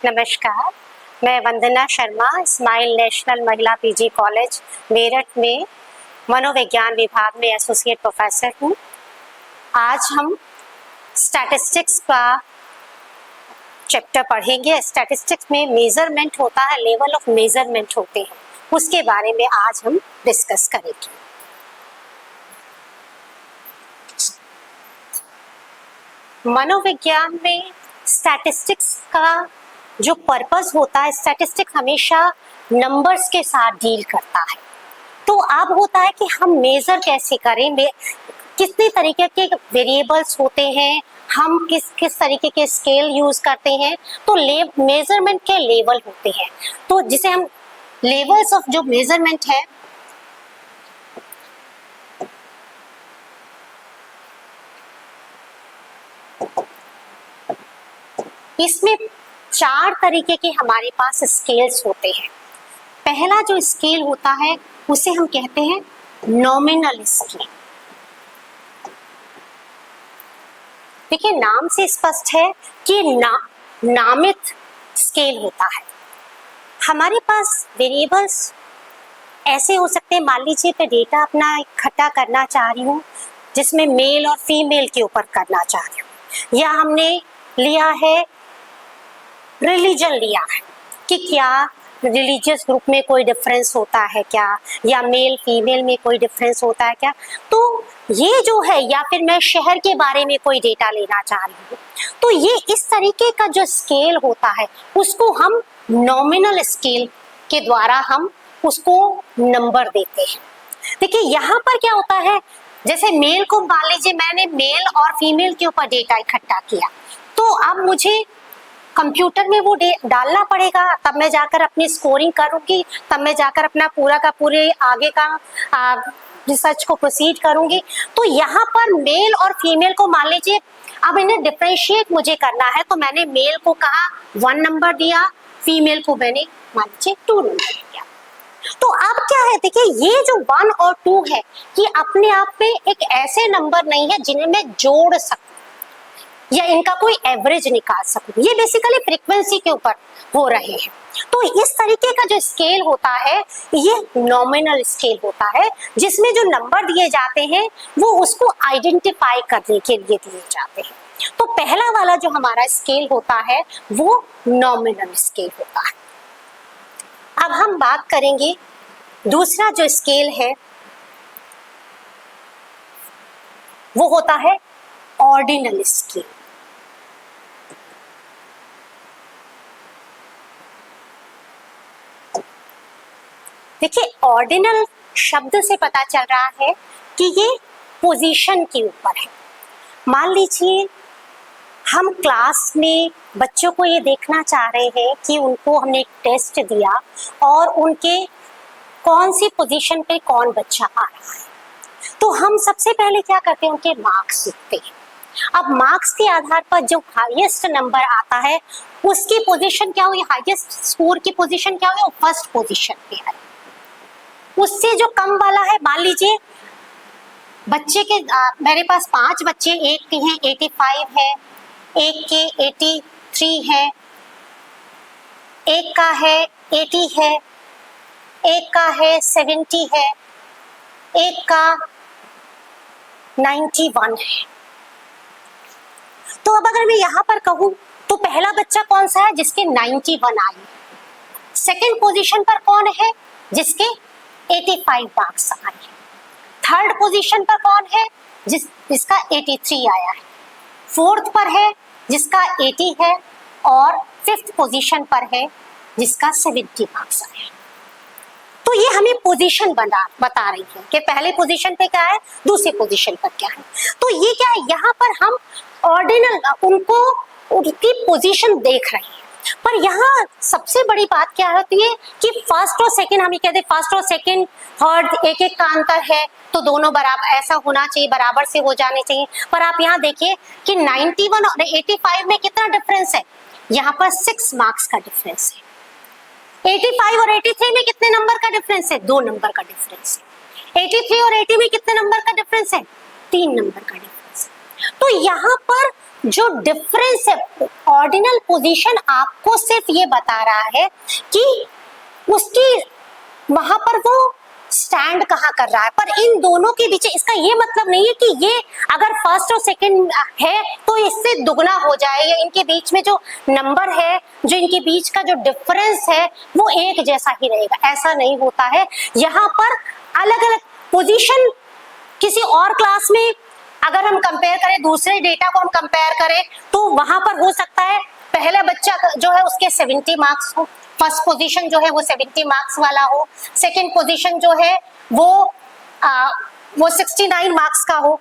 नमस्कार, मैं वंदना Sharma smile national महिला पीजी कॉलेज मेरठ में मनोविज्ञान विभाग में एसोसिएट प्रोफेसर हूँ। आज हम स्टैटिस्टिक्स का चैप्टर पढ़ेंगे। स्टैटिस्टिक्स में मेजरमेंट होता है, लेवल ऑफ मेजरमेंट होते हैं, उसके बारे में आज हम डिस्कस करेंगे। मनोविज्ञान में स्टैटिस्टिक्स का जो पर्पस होता है, स्टैटिस्टिक्स हमेशा नंबर्स के साथ डील करता है। तो अब होता है कि हम मेजर कैसे करें, कितने तरीके के वेरिएबल्स होते हैं, हम किस किस तरीके के स्केल यूज करते हैं। तो मेजरमेंट के लेवल होते हैं, तो जिसे हम लेवल्स ऑफ जो मेजरमेंट है इसमें 4 तरीके के हमारे पास स्केल्स होते हैं। पहला जो स्केल होता है उसे हम कहते हैं नॉमिनल स्केल। देखिए, नाम से स्पष्ट है कि नामित स्केल होता है। हमारे पास वेरिएबल्स ऐसे हो सकते हैं, मान लीजिए मैं डेटा अपना इकट्ठा करना चाह रही हूँ जिसमें मेल और फीमेल के ऊपर करना चाह रही हूँ, या हमने लिया है रिलीजन लिया है कि क्या रिलीजियस ग्रुप में कोई डिफरेंस होता है क्या, या मेल फीमेल में कोई डिफरेंस होता है क्या। तो ये जो है, या फिर मैं शहर के बारे में कोई डेटा लेना चाह रही हूँ, तो ये इस तरीके का जो स्केल होता है उसको हम नॉमिनल स्केल के द्वारा हम उसको नंबर देते हैं। देखिए, यहाँ पर क्या होता है, जैसे मेल को मान लीजिए मैंने मेल और फीमेल के ऊपर डेटा इकट्ठा किया, तो अब मुझे कंप्यूटर में वो डालना पड़ेगा, तब मैं जाकर अपनी स्कोरिंग करूंगी, तब मैं जाकर अपना पूरा का पूरे आगे का रिसर्च को प्रोसीड करूंगी। तो यहाँ पर मेल और फीमेल को मान लीजिए अब इन्हें डिफरेंशिएट मुझे करना है, तो मैंने मेल को कहा 1 नंबर दिया, फीमेल को मैंने मान लीजिए 2 नंबर दिया। तो अब क्या है, देखिए ये जो 1 और 2 है ये अपने आप में एक ऐसे नंबर नहीं है जिन्हें मैं जोड़ सकूं या इनका कोई एवरेज निकाल सकूं। ये बेसिकली फ्रीक्वेंसी के ऊपर हो रहे हैं। तो इस तरीके का जो स्केल होता है ये नॉमिनल स्केल होता है, जिसमें जो नंबर दिए जाते हैं वो उसको आइडेंटिफाई करने के लिए दिए जाते हैं। तो पहला वाला जो हमारा स्केल होता है वो नॉमिनल स्केल होता है। अब हम बात करेंगे दूसरा जो स्केल है वो होता है ऑर्डिनल स्केल। देखिए, ऑर्डिनल शब्द से पता चल रहा है कि ये पोजीशन के ऊपर है। मान लीजिए हम क्लास में बच्चों को ये देखना चाह रहे हैं कि उनको हमने एक टेस्ट दिया और उनके कौन सी पोजीशन पे कौन बच्चा आ रहा है, तो हम सबसे पहले क्या करते हैं, उनके मार्क्स लिखते हैं। अब मार्क्स के आधार पर जो हाईएस्ट नंबर आता है उसकी पोजीशन क्या हुई, हाईएस्ट स्कोर की पोजीशन क्या हुई, वो फर्स्ट पोजीशन पे है। उससे जो कम वाला है, मान लीजिए बच्चे के मेरे पास 5 बच्चे, एक के हैं 85 है, एक के 83 है, एक का है 80 है, एक का है 70 है, एक का 91 है। तो अब अगर मैं यहाँ पर कहूँ तो पहला बच्चा कौन सा है, जिसके 91 आई। सेकंड पोजीशन पर कौन है, जिसके 85 मार्क्स आए। थर्ड पोजीशन पर कौन है, जिसका 83 आया है। फोर्थ पर है जिसका 80 है, और फिफ्थ पोजीशन पर है जिसका 70 मार्क्स आए। तो ये हमें पोजीशन बता रही है कि पहले पोजीशन पे क्या है, दूसरी पोजीशन पर क्या है। तो ये क्या है, यहाँ पर हम ऑर्डिनल उनको उनकी पोजीशन देख रहे हैं। पर यहाँ सबसे बड़ी बात क्या होती है कि फर्स्ट और सेकंड, हम ये कहते हैं फर्स्ट और सेकंड थर्ड एक एक का अंतर है, तो दोनों बराबर ऐसा होना चाहिए, बराबर से हो जाने चाहिए। पर आप यहाँ देखिए कि 91 और 85 में कितना डिफरेंस है, यहाँ पर 6 मार्क्स का डिफरेंस है। 85 और 83 में कितने नंबर का डिफरेंस है, 2 नंबर का डिफरेंस है। 83 और 80 में कितने नंबर का डिफरेंस है, 3 नंबर का डिफरेंस है। तो यहाँ पर जो डिफरेंस है, ऑर्डिनल पोजीशन आपको सिर्फ ये बता रहा है कि उसकी वहां पर वो स्टैंड कहाँ कर रहा है, पर इन दोनों के बीच इसका ये मतलब नहीं है कि ये अगर फर्स्ट और सेकंड है तो इससे दुगना हो जाए, या इनके बीच में जो नंबर है, जो इनके बीच का जो डिफरेंस है वो एक जैसा ही रहेगा, ऐसा नहीं होता है। यहाँ पर अलग अलग पोजीशन, किसी और क्लास में अगर हम कंपेयर करें, दूसरे डेटा को हम कंपेयर करें, तो वहां पर हो सकता है पहला बच्चा जो है उसके 70 मार्क्स हो, फर्स्ट पोजीशन जो है वो 70 मार्क्स वाला हो, सेकंड पोजीशन जो है वो 69 मार्क्स का हो।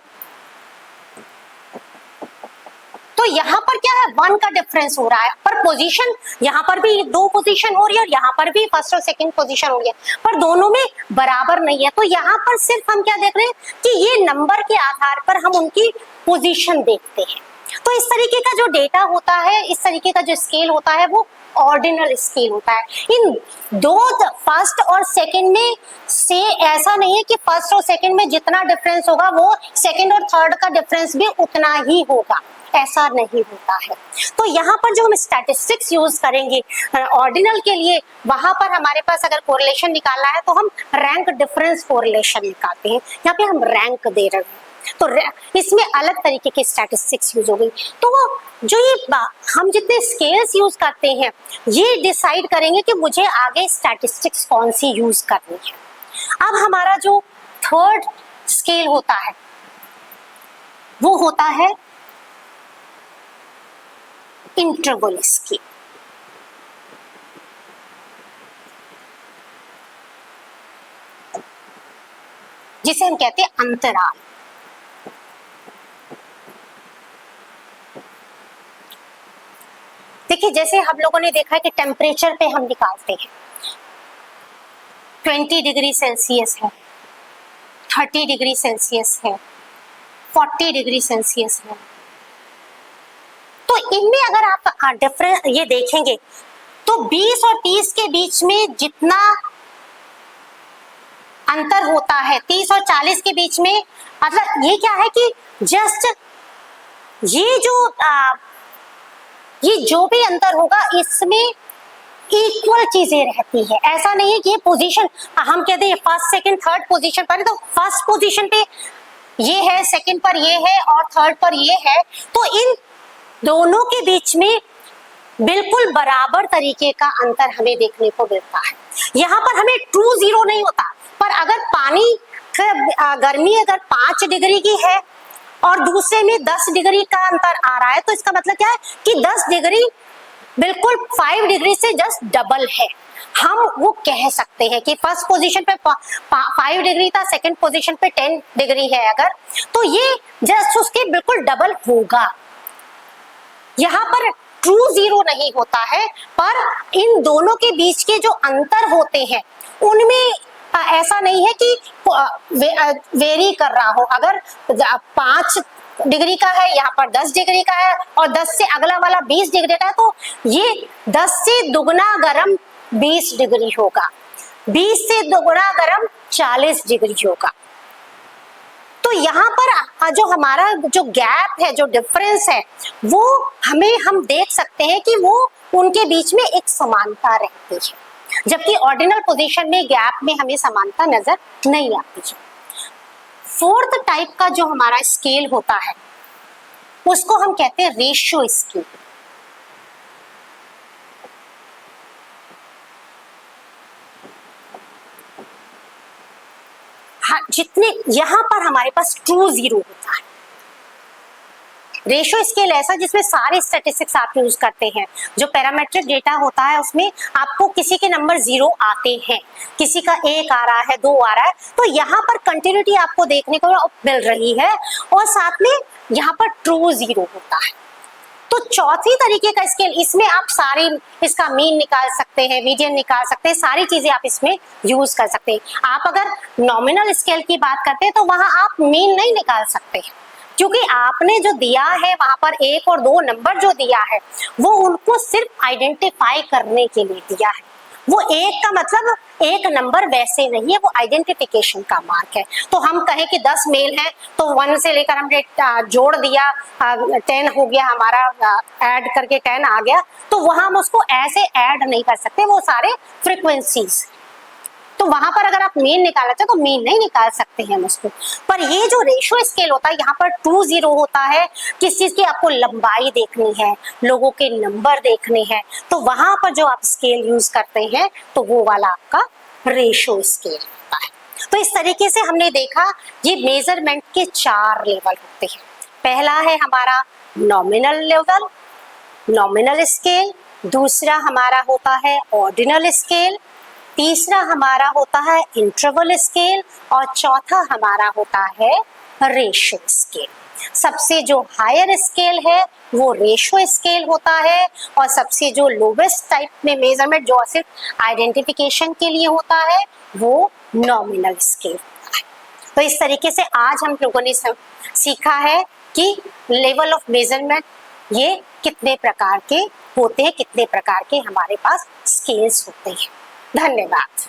तो यहाँ पर क्या है, 1 का डिफरेंस हो रहा है, पर पोजीशन यहाँ पर भी 2 पोजीशन हो रही है और यहाँ पर भी फर्स्ट और सेकंड पोजीशन हो रही है, पर दोनों में बराबर नहीं है। तो यहाँ पर सिर्फ हम क्या देख रहे हैं कि ये नंबर के आधार पर हम उनकी पोजीशन देखते हैं। तो इस तरीके का जो डेटा होता है, इस तरीके का जो स्केल होता है वो ऑर्डिनल स्केल होता है। इन दो फर्स्ट और सेकंड में से ऐसा नहीं है कि फर्स्ट और सेकंड में जितना डिफरेंस होगा वो सेकंड और थर्ड का डिफरेंस भी उतना ही होगा, ऐसा नहीं होता है। तो यहाँ पर जो हम स्टैटिस्टिक्स यूज करेंगे ऑर्डिनल के लिए, वहां पर हमारे पास अगर कोरिलेशन निकालना है तो हम रैंक डिफरेंस कोरिलेशन निकालते हैं। यहाँ पे हम रैंक दे रहे हैं, तो इसमें अलग तरीके की स्टैटिस्टिक्स यूज हो गई। तो जो ये हम जितने स्केल्स यूज करते हैं ये डिसाइड करेंगे कि मुझे आगे स्टैटिस्टिक्स कौन सी यूज करनी है। अब हमारा जो थर्ड स्केल होता है वो होता है इंटरवल स्केल, जिसे हम कहते हैं अंतराल। देखिए, जैसे हम लोगों ने देखा है कि टेम्परेचर पे हम निकालते हैं, 20 डिग्री सेल्सियस है, 30 डिग्री सेल्सियस है, 40 डिग्री सेल्सियस है। तो इनमें अगर आप डिफरेंस ये देखेंगे तो 20 और 30 के बीच में जितना अंतर होता है, 30 और 40 के बीच में, मतलब ये क्या है कि जस्ट ये जो भी अंतर होगा इसमें इक्वल चीजें रहती है। ऐसा नहीं है कि ये पोजीशन हम कहते हैं फर्स्ट सेकंड थर्ड पोजीशन पर है, तो फर्स्ट पोजीशन पे ये है, सेकंड पर ये है और थर्ड पर ये है, तो इन दोनों के बीच में बिल्कुल बराबर तरीके का अंतर हमें देखने को मिलता है। यहाँ पर हमें ट्रू जीरो नहीं होता, पर अगर पानी गर्मी अगर 5 डिग्री की है और दूसरे में 10 डिग्री का अंतर आ रहा है, तो इसका मतलब क्या है कि 10 डिग्री बिल्कुल 5 डिग्री से जस्ट डबल है। हम वो कह सकते हैं कि फर्स्ट पोजीशन पे 5 डिग्री था, सेकंड पोजीशन पे 10 डिग्री है अगर, तो ये जस्ट उसके बिल्कुल डबल होगा। यहाँ पर ट्रू जीरो नहीं होता है, पर इन दोनों के बीच के जो अंतर होते हैं उनमें ऐसा नहीं है कि वेरी कर रहा हो। अगर 5 डिग्री का है, यहाँ पर 10 डिग्री का है और 10 से अगला वाला 20 डिग्री का है, तो ये 10 से दुगना गर्म 20 डिग्री होगा, 20 से दुगना गर्म 40 डिग्री होगा। तो यहाँ पर जो हमारा जो गैप है, जो डिफरेंस है, वो हम देख सकते हैं कि वो उनके बीच में एक समानता रहती है, जबकि ऑर्डिनल पोजीशन में गैप में हमें समानता नजर नहीं आती है। फोर्थ टाइप का जो हमारा स्केल होता है उसको हम कहते हैं रेशियो स्केल। जितने यहाँ पर हमारे पास ट्रू जीरो होता है। रेशियो स्केल ऐसा जिसमें सारे स्टैटिस्टिक्स आप यूज करते हैं। जो पैरामीट्रिक डेटा होता है उसमें आपको किसी के नंबर 0 आते हैं, किसी का 1 आ रहा है, 2 आ रहा है, तो यहाँ पर कंटिन्यूटी आपको देखने को मिल रही है और साथ में यहाँ पर ट्रू जीरो होता है। तो चौथी तरीके का स्केल, इसमें आप सारी इसका मीन निकाल सकते हैं, मीडियन निकाल सकते हैं, सारी चीजें आप इसमें यूज कर सकते हैं। आप अगर नॉमिनल स्केल की बात करते हैं तो वहां आप मीन नहीं निकाल सकते हैं, क्योंकि आपने जो दिया है वहां पर 1 और 2 नंबर जो दिया है वो उनको सिर्फ आइडेंटिफाई करने के लिए दिया है, वो एक का मतलब एक नंबर वैसे नहीं है, वो आइडेंटिफिकेशन का मार्क है। तो हम कहें कि 10 मेल हैं तो 1 से लेकर हमने जोड़ दिया 10 हो गया हमारा, ऐड करके 10 आ गया, तो वहां हम उसको ऐसे ऐड नहीं कर सकते, वो सारे फ्रीक्वेंसीज। तो वहां पर अगर आप मीन निकालना चाहे तो मीन नहीं निकाल सकते हैं हम उसको। पर ये जो रेशियो स्केल होता है, यहाँ पर 2 0 होता है, किस चीज की आपको लंबाई देखनी है, लोगों के नंबर देखने हैं, तो वहां पर जो आप स्केल यूज करते हैं तो वो वाला आपका रेशियो स्केल होता है। तो इस तरीके से हमने देखा ये मेजरमेंट के 4 लेवल होते हैं। पहला है हमारा नॉमिनल लेवल, नॉमिनल स्केल, दूसरा हमारा होता है ऑर्डिनल स्केल, तीसरा हमारा होता है इंटरवल स्केल, और चौथा हमारा होता है रेशियो स्केल। सबसे जो हायर स्केल है वो रेशियो स्केल होता है, और सबसे जो लोवेस्ट टाइप में मेजरमेंट जो सिर्फ आइडेंटिफिकेशन के लिए होता है वो नॉमिनल स्केल होता है। तो इस तरीके से आज हम लोगों ने सीखा है कि लेवल ऑफ मेजरमेंट ये कितने प्रकार के होते हैं, कितने प्रकार के हमारे पास स्केल्स होते हैं। धन्यवाद।